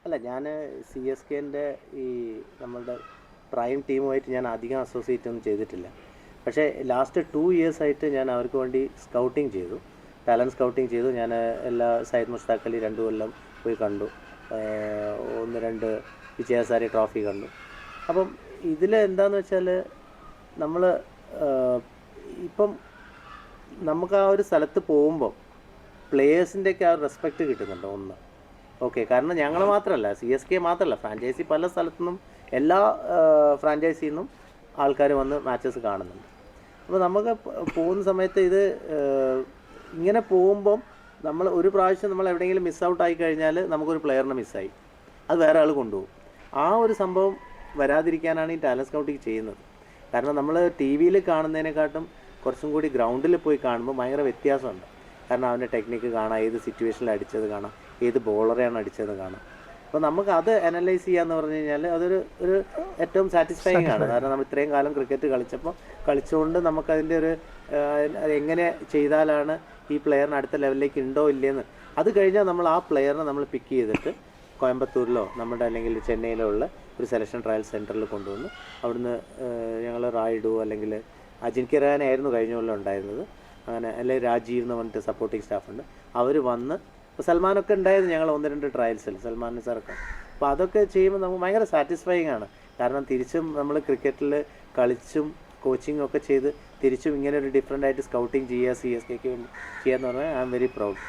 അല്ല, ഞാൻ C S കെൻ്റെ ഈ നമ്മളുടെ പ്രൈം ടീമുമായിട്ട് ഞാൻ അധികം അസോസിയേറ്റ് ഒന്നും ചെയ്തിട്ടില്ല. പക്ഷേ ലാസ്റ്റ് 2 ഇയേഴ്സ് ആയിട്ട് ഞാൻ അവർക്ക് വേണ്ടി സ്കൗട്ടിങ് ചെയ്തു, ടാലൻറ്റ് സ്കൗട്ടിങ് ചെയ്തു. ഞാൻ എല്ലാ സയ്യിദ് മുഷ്താഖ് അലി 2 കൊല്ലം പോയി കണ്ടു, 1-2 വിജയസാരി ട്രോഫി കണ്ടു. അപ്പം ഇതിൽ എന്താണെന്ന് വെച്ചാൽ നമ്മൾ ഇപ്പം നമുക്ക് ആ ഒരു സ്ഥലത്ത് പോകുമ്പം പ്ലേയേഴ്സിൻ്റെയൊക്കെ ആ റെസ്പെക്റ്റ് കിട്ടുന്നുണ്ട് ഒന്ന്. ഓക്കെ, കാരണം ഞങ്ങൾ മാത്രമല്ല, സി എസ് കെ മാത്രമല്ല, ഫ്രാഞ്ചൈസി പല സ്ഥലത്തു നിന്നും എല്ലാ ഫ്രാഞ്ചൈസിയിൽ നിന്നും ആൾക്കാർ വന്ന് മാച്ചസ് കാണുന്നുണ്ട്. അപ്പോൾ നമുക്ക് പോകുന്ന സമയത്ത് ഇത് ഇങ്ങനെ പോകുമ്പം നമ്മൾ ഒരു പ്രാവശ്യം നമ്മൾ എവിടെയെങ്കിലും മിസ് ഔട്ട് ആയി കഴിഞ്ഞാൽ നമുക്കൊരു പ്ലെയറിനെ മിസ്സായി, അത് വേറെ ആൾ കൊണ്ടുപോകും. ആ ഒരു സംഭവം വരാതിരിക്കാനാണ് ഈ ടാലൻറ്റ് സ്കൗട്ടിങ് ചെയ്യുന്നത്. കാരണം നമ്മൾ ടി വിയിൽ കാണുന്നതിനെക്കാട്ടും കുറച്ചും കൂടി ഗ്രൗണ്ടിൽ പോയി കാണുമ്പോൾ ഭയങ്കര വ്യത്യാസമുണ്ട്. കാരണം അവൻ്റെ ടെക്നിക്ക് കാണാം, ഏത് സിറ്റുവേഷനിൽ അടിച്ചത് കാണാം, ഏത് ബോളറെയാണ് അടിച്ചത് കാണാം. അപ്പോൾ നമുക്ക് അത് അനലൈസ് ചെയ്യാന്ന് പറഞ്ഞു കഴിഞ്ഞാൽ അതൊരു ഏറ്റവും സാറ്റിസ്ഫൈങ് ആണ്. കാരണം നമ്മൾ ഇത്രയും കാലം ക്രിക്കറ്റ് കളിച്ചുകൊണ്ട് നമുക്കതിൻ്റെ ഒരു എങ്ങനെ ചെയ്താലാണ് ഈ പ്ലെയറിന് അടുത്ത ലെവലിലേക്ക് ഉണ്ടോ ഇല്ലയെന്ന്, അത് കഴിഞ്ഞാൽ നമ്മൾ ആ പ്ലെയറിനെ നമ്മൾ പിക്ക് ചെയ്തിട്ട് കോയമ്പത്തൂരിലോ നമ്മുടെ അല്ലെങ്കിൽ ചെന്നൈയിലോ ഉള്ള ഒരു സെലക്ഷൻ ട്രയൽ സെൻറ്ററിൽ കൊണ്ടുവന്ന് അവിടുന്ന് ഞങ്ങൾ റായിഡു അല്ലെങ്കിൽ അജിൻക്യ റഹാനെയായിരുന്നു കഴിഞ്ഞ കൊല്ലം ഉണ്ടായിരുന്നത്, അങ്ങനെ അല്ലെങ്കിൽ രാജീവ് എന്ന് പറഞ്ഞിട്ട് സപ്പോർട്ടിങ് സ്റ്റാഫുണ്ട്, അവർ വന്ന്. ഇപ്പോൾ സൽമാനൊക്കെ ഉണ്ടായിരുന്നു ഞങ്ങൾ 1-2 ട്രയൽസിൽ, സൽമാൻ സാറൊക്കെ. അപ്പോൾ അതൊക്കെ ചെയ്യുമ്പോൾ നമുക്ക് ഭയങ്കര സാറ്റിസ്ഫൈങ് ആണ്. കാരണം തിരിച്ചും നമ്മൾ ക്രിക്കറ്റിൽ കളിച്ചും കോച്ചിങ് ഒക്കെ ചെയ്ത് തിരിച്ചും ഇങ്ങനെ ഒരു ഡിഫറെൻ്റ് ആയിട്ട് സ്കൗട്ടിങ് ചെയ്യുക, സി എസ് കെക്ക് വേണ്ടി ചെയ്യുക എന്ന് പറഞ്ഞാൽ ഐ ആം വെരി പ്രൗഡ്.